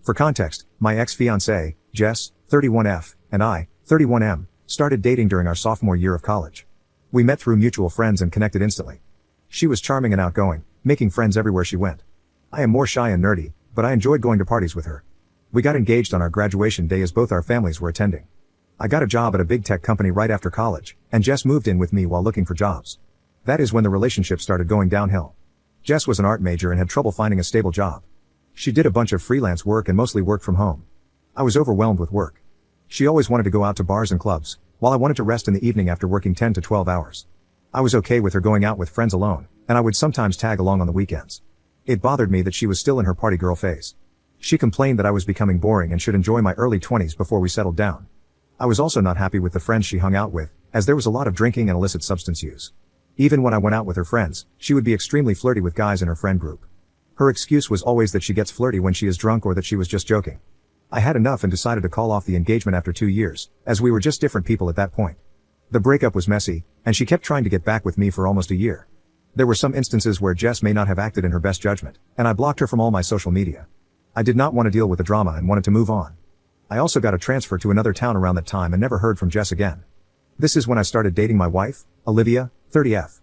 For context, my ex-fiancée, Jess, 31F, and I, 31M, started dating during our sophomore year of college. We met through mutual friends and connected instantly. She was charming and outgoing, making friends everywhere she went. I am more shy and nerdy, but I enjoyed going to parties with her. We got engaged on our graduation day as both our families were attending. I got a job at a big tech company right after college, and Jess moved in with me while looking for jobs. That is when the relationship started going downhill. Jess was an art major and had trouble finding a stable job. She did a bunch of freelance work and mostly worked from home. I was overwhelmed with work. She always wanted to go out to bars and clubs, while I wanted to rest in the evening after working 10 to 12 hours. I was okay with her going out with friends alone, and I would sometimes tag along on the weekends. It bothered me that she was still in her party girl phase. She complained that I was becoming boring and should enjoy my early 20s before we settled down. I was also not happy with the friends she hung out with, as there was a lot of drinking and illicit substance use. Even when I went out with her friends, she would be extremely flirty with guys in her friend group. Her excuse was always that she gets flirty when she is drunk or that she was just joking. I had enough and decided to call off the engagement after 2 years, as we were just different people at that point. The breakup was messy, and she kept trying to get back with me for almost a year. There were some instances where Jess may not have acted in her best judgment, and I blocked her from all my social media. I did not want to deal with the drama and wanted to move on. I also got a transfer to another town around that time and never heard from Jess again. This is when I started dating my wife, Olivia, 30F.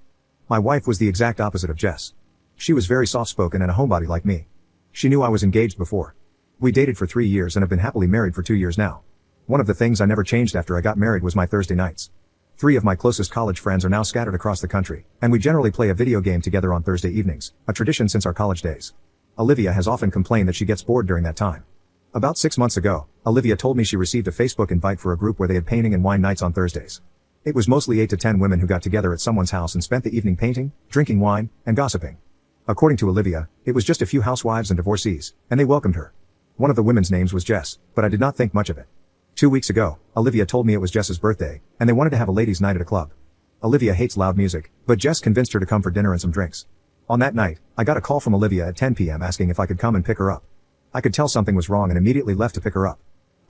My wife was the exact opposite of Jess. She was very soft-spoken and a homebody like me. She knew I was engaged before. We dated for 3 years and have been happily married for 2 years now. One of the things I never changed after I got married was my Thursday nights. 3 of my closest college friends are now scattered across the country, and we generally play a video game together on Thursday evenings, a tradition since our college days. Olivia has often complained that she gets bored during that time. About 6 months ago, Olivia told me she received a Facebook invite for a group where they had painting and wine nights on Thursdays. It was mostly 8 to 10 women who got together at someone's house and spent the evening painting, drinking wine, and gossiping. According to Olivia, it was just a few housewives and divorcees, and they welcomed her. One of the women's names was Jess, but I did not think much of it. 2 weeks ago, Olivia told me it was Jess's birthday, and they wanted to have a ladies' night at a club. Olivia hates loud music, but Jess convinced her to come for dinner and some drinks. On that night, I got a call from Olivia at 10 p.m. asking if I could come and pick her up. I could tell something was wrong and immediately left to pick her up.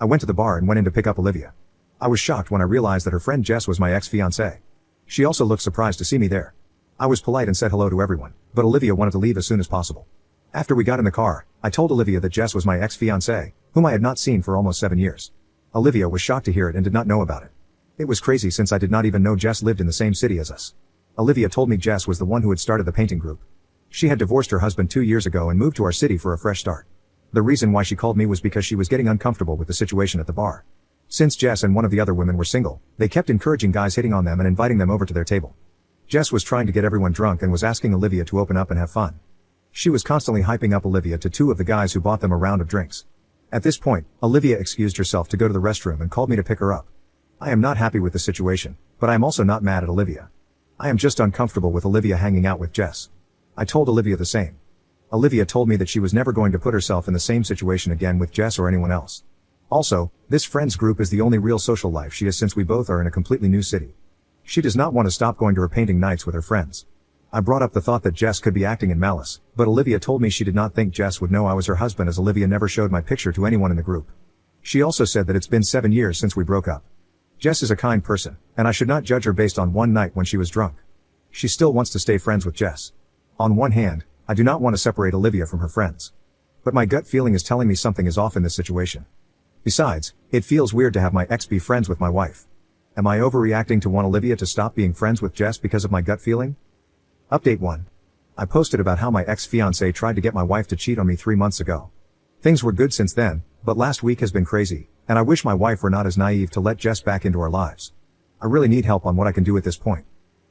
I went to the bar and went in to pick up Olivia. I was shocked when I realized that her friend Jess was my ex-fiancée. She also looked surprised to see me there. I was polite and said hello to everyone, but Olivia wanted to leave as soon as possible. After we got in the car, I told Olivia that Jess was my ex-fiancée, whom I had not seen for almost 7 years. Olivia was shocked to hear it and did not know about it. It was crazy since I did not even know Jess lived in the same city as us. Olivia told me Jess was the one who had started the painting group. She had divorced her husband 2 years ago and moved to our city for a fresh start. The reason why she called me was because she was getting uncomfortable with the situation at the bar. Since Jess and one of the other women were single, they kept encouraging guys hitting on them and inviting them over to their table. Jess was trying to get everyone drunk and was asking Olivia to open up and have fun. She was constantly hyping up Olivia to 2 of the guys who bought them a round of drinks. At this point, Olivia excused herself to go to the restroom and called me to pick her up. I am not happy with the situation, but I am also not mad at Olivia. I am just uncomfortable with Olivia hanging out with Jess. I told Olivia the same. Olivia told me that she was never going to put herself in the same situation again with Jess or anyone else. Also, this friends group is the only real social life she has since we both are in a completely new city. She does not want to stop going to her painting nights with her friends. I brought up the thought that Jess could be acting in malice, but Olivia told me she did not think Jess would know I was her husband as Olivia never showed my picture to anyone in the group. She also said that it's been 7 years since we broke up. Jess is a kind person, and I should not judge her based on one night when she was drunk. She still wants to stay friends with Jess. On one hand, I do not want to separate Olivia from her friends. But my gut feeling is telling me something is off in this situation. Besides, it feels weird to have my ex be friends with my wife. Am I overreacting to want Olivia to stop being friends with Jess because of my gut feeling? Update 1. I posted about how my ex-fiancé tried to get my wife to cheat on me 3 months ago. Things were good since then, but last week has been crazy, and I wish my wife were not as naive to let Jess back into our lives. I really need help on what I can do at this point.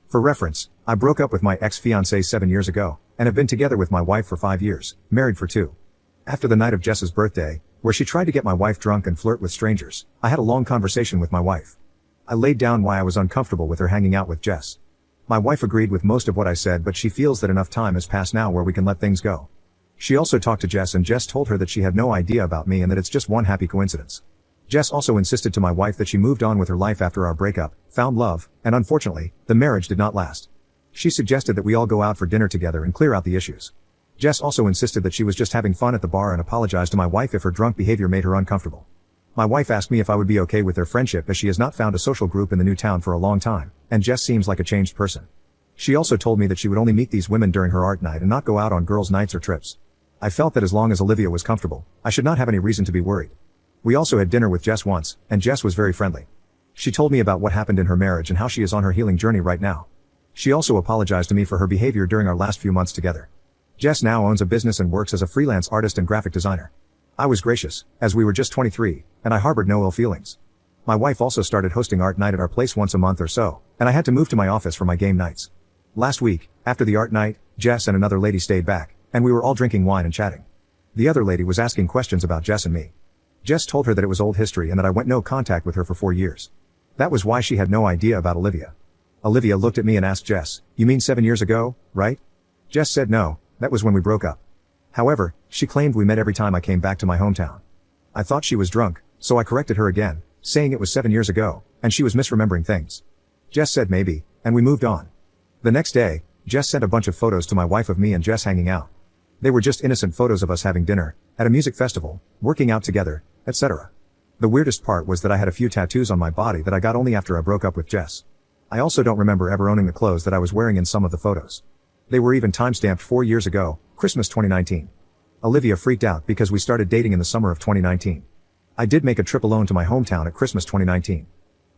For reference, I broke up with my ex-fiancé 7 years ago, and have been together with my wife for 5 years, married for 2. After the night of Jess's birthday, where she tried to get my wife drunk and flirt with strangers, I had a long conversation with my wife. I laid down why I was uncomfortable with her hanging out with Jess. My wife agreed with most of what I said, but she feels that enough time has passed now where we can let things go. She also talked to Jess and Jess told her that she had no idea about me and that it's just one happy coincidence. Jess also insisted to my wife that she moved on with her life after our breakup, found love, and unfortunately, the marriage did not last. She suggested that we all go out for dinner together and clear out the issues. Jess also insisted that she was just having fun at the bar and apologized to my wife if her drunk behavior made her uncomfortable. My wife asked me if I would be okay with their friendship as she has not found a social group in the new town for a long time, and Jess seems like a changed person. She also told me that she would only meet these women during her art night and not go out on girls' nights or trips. I felt that as long as Olivia was comfortable, I should not have any reason to be worried. We also had dinner with Jess once, and Jess was very friendly. She told me about what happened in her marriage and how she is on her healing journey right now. She also apologized to me for her behavior during our last few months together. Jess now owns a business and works as a freelance artist and graphic designer. I was gracious, as we were just 23, and I harbored no ill feelings. My wife also started hosting art night at our place once a month or so, and I had to move to my office for my game nights. Last week, after the art night, Jess and another lady stayed back, and we were all drinking wine and chatting. The other lady was asking questions about Jess and me. Jess told her that it was old history and that I went no contact with her for 4 years. That was why she had no idea about Olivia. Olivia looked at me and asked Jess, "You mean 7 years ago, right?" Jess said no, that was when we broke up. However, she claimed we met every time I came back to my hometown. I thought she was drunk, so I corrected her again, saying it was 7 years ago, and she was misremembering things. Jess said maybe, and we moved on. The next day, Jess sent a bunch of photos to my wife of me and Jess hanging out. They were just innocent photos of us having dinner, at a music festival, working out together, etc. The weirdest part was that I had a few tattoos on my body that I got only after I broke up with Jess. I also don't remember ever owning the clothes that I was wearing in some of the photos. They were even time-stamped 4 years ago, Christmas 2019. Olivia freaked out because we started dating in the summer of 2019. I did make a trip alone to my hometown at Christmas 2019.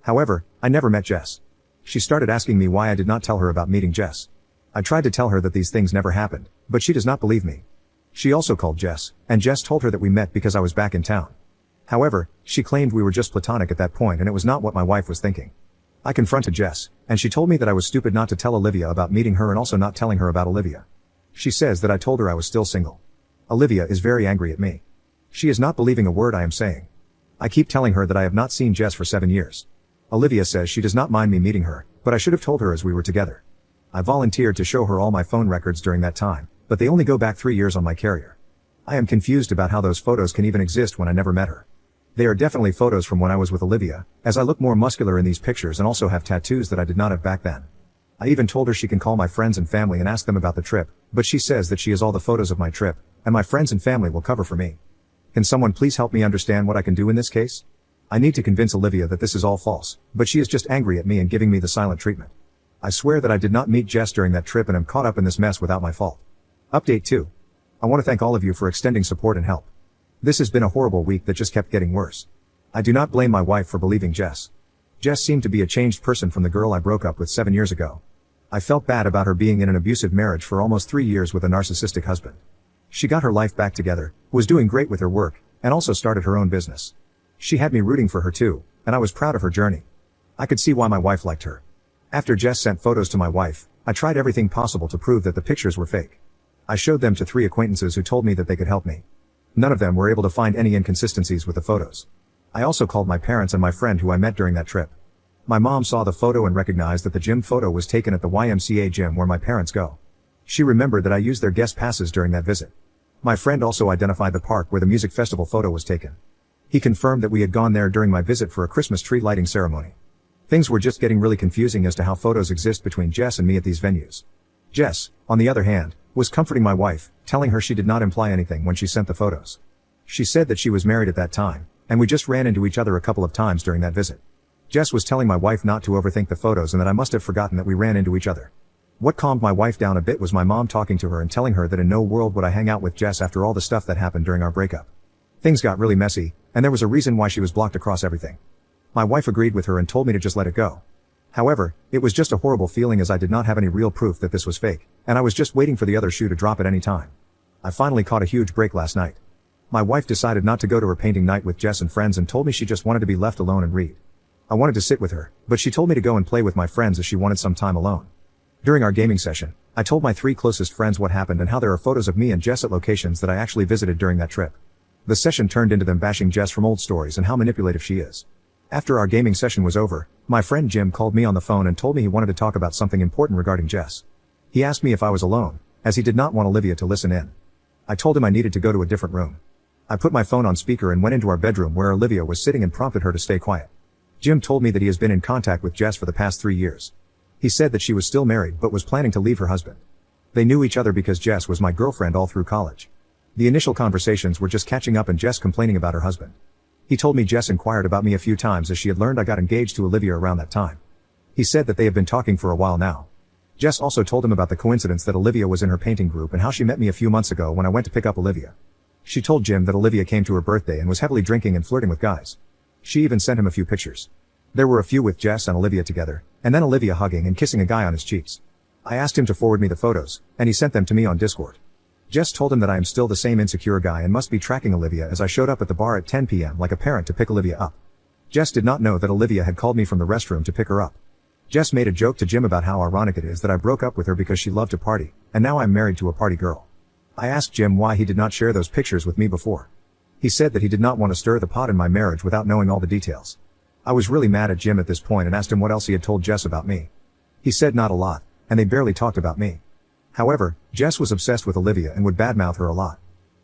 However, I never met Jess. She started asking me why I did not tell her about meeting Jess. I tried to tell her that these things never happened, but she does not believe me. She also called Jess, and Jess told her that we met because I was back in town. However, she claimed we were just platonic at that point and it was not what my wife was thinking. I confronted Jess, and she told me that I was stupid not to tell Olivia about meeting her and also not telling her about Olivia. She says that I told her I was still single. Olivia is very angry at me. She is not believing a word I am saying. I keep telling her that I have not seen Jess for 7 years. Olivia says she does not mind me meeting her, but I should have told her as we were together. I volunteered to show her all my phone records during that time, but they only go back 3 years on my carrier. I am confused about how those photos can even exist when I never met her. They are definitely photos from when I was with Olivia, as I look more muscular in these pictures and also have tattoos that I did not have back then. I even told her she can call my friends and family and ask them about the trip, but she says that she has all the photos of my trip, and my friends and family will cover for me. Can someone please help me understand what I can do in this case? I need to convince Olivia that this is all false, but she is just angry at me and giving me the silent treatment. I swear that I did not meet Jess during that trip and am caught up in this mess without my fault. Update 2. I want to thank all of you for extending support and help. This has been a horrible week that just kept getting worse. I do not blame my wife for believing Jess. Jess seemed to be a changed person from the girl I broke up with 7 years ago. I felt bad about her being in an abusive marriage for almost 3 years with a narcissistic husband. She got her life back together, was doing great with her work, and also started her own business. She had me rooting for her too, and I was proud of her journey. I could see why my wife liked her. After Jess sent photos to my wife, I tried everything possible to prove that the pictures were fake. I showed them to 3 acquaintances who told me that they could help me. None of them were able to find any inconsistencies with the photos. I also called my parents and my friend who I met during that trip. My mom saw the photo and recognized that the gym photo was taken at the YMCA gym where my parents go. She remembered that I used their guest passes during that visit. My friend also identified the park where the music festival photo was taken. He confirmed that we had gone there during my visit for a Christmas tree lighting ceremony. Things were just getting really confusing as to how photos exist between Jess and me at these venues. Jess, on the other hand, was comforting my wife, telling her she did not imply anything when she sent the photos. She said that she was married at that time, and we just ran into each other a couple of times during that visit. Jess was telling my wife not to overthink the photos and that I must have forgotten that we ran into each other. What calmed my wife down a bit was my mom talking to her and telling her that in no world would I hang out with Jess after all the stuff that happened during our breakup. Things got really messy, and there was a reason why she was blocked across everything. My wife agreed with her and told me to just let it go. However, it was just a horrible feeling as I did not have any real proof that this was fake, and I was just waiting for the other shoe to drop at any time. I finally caught a huge break last night. My wife decided not to go to her painting night with Jess and friends and told me she just wanted to be left alone and read. I wanted to sit with her, but she told me to go and play with my friends as she wanted some time alone. During our gaming session, I told my 3 closest friends what happened and how there are photos of me and Jess at locations that I actually visited during that trip. The session turned into them bashing Jess from old stories and how manipulative she is. After our gaming session was over, my friend Jim called me on the phone and told me he wanted to talk about something important regarding Jess. He asked me if I was alone, as he did not want Olivia to listen in. I told him I needed to go to a different room. I put my phone on speaker and went into our bedroom where Olivia was sitting and prompted her to stay quiet. Jim told me that he has been in contact with Jess for the past 3 years. He said that she was still married but was planning to leave her husband. They knew each other because Jess was my girlfriend all through college. The initial conversations were just catching up and Jess complaining about her husband. He told me Jess inquired about me a few times as she had learned I got engaged to Olivia around that time. He said that they have been talking for a while now. Jess also told him about the coincidence that Olivia was in her painting group and how she met me a few months ago when I went to pick up Olivia. She told Jim that Olivia came to her birthday and was heavily drinking and flirting with guys. She even sent him a few pictures. There were a few with Jess and Olivia together, and then Olivia hugging and kissing a guy on his cheeks. I asked him to forward me the photos, and he sent them to me on Discord. Jess told him that I am still the same insecure guy and must be tracking Olivia as I showed up at the bar at 10 p.m. like a parent to pick Olivia up. Jess did not know that Olivia had called me from the restroom to pick her up. Jess made a joke to Jim about how ironic it is that I broke up with her because she loved to party, and now I'm married to a party girl. I asked Jim why he did not share those pictures with me before. He said that he did not want to stir the pot in my marriage without knowing all the details. I was really mad at Jim at this point and asked him what else he had told Jess about me. He said not a lot, and they barely talked about me. However, Jess was obsessed with Olivia and would badmouth her a lot.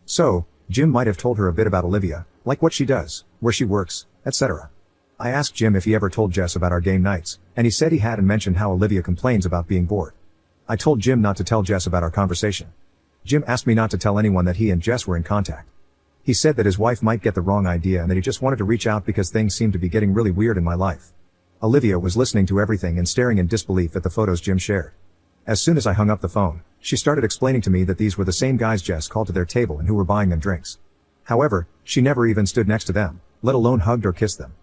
So, Jim might have told her a bit about Olivia, like what she does, where she works, etc. I asked Jim if he ever told Jess about our game nights, and he said he had and mentioned how Olivia complains about being bored. I told Jim not to tell Jess about our conversation. Jim asked me not to tell anyone that he and Jess were in contact. He said that his wife might get the wrong idea and that he just wanted to reach out because things seemed to be getting really weird in my life. Olivia was listening to everything and staring in disbelief at the photos Jim shared. As soon as I hung up the phone, she started explaining to me that these were the same guys Jess called to their table and who were buying them drinks. However, she never even stood next to them, let alone hugged or kissed them.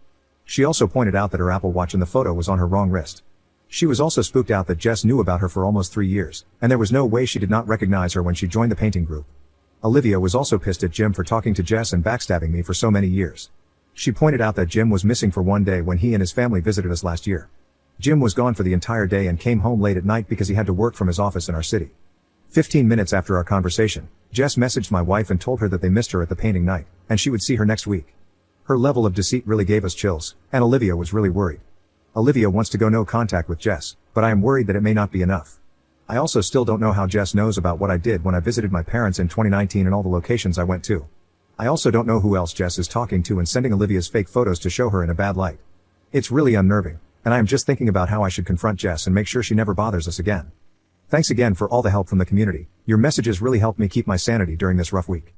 She also pointed out that her Apple Watch in the photo was on her wrong wrist. She was also spooked out that Jess knew about her for almost 3 years, and there was no way she did not recognize her when she joined the painting group. Olivia was also pissed at Jim for talking to Jess and backstabbing me for so many years. She pointed out that Jim was missing for one day when he and his family visited us last year. Jim was gone for the entire day and came home late at night because he had to work from his office in our city. 15 minutes after our conversation, Jess messaged my wife and told her that they missed her at the painting night, and she would see her next week. Her level of deceit really gave us chills, and Olivia was really worried. Olivia wants to go no contact with Jess, but I am worried that it may not be enough. I also still don't know how Jess knows about what I did when I visited my parents in 2019 and all the locations I went to. I also don't know who else Jess is talking to and sending Olivia's fake photos to show her in a bad light. It's really unnerving, and I am just thinking about how I should confront Jess and make sure she never bothers us again. Thanks again for all the help from the community. Your messages really helped me keep my sanity during this rough week.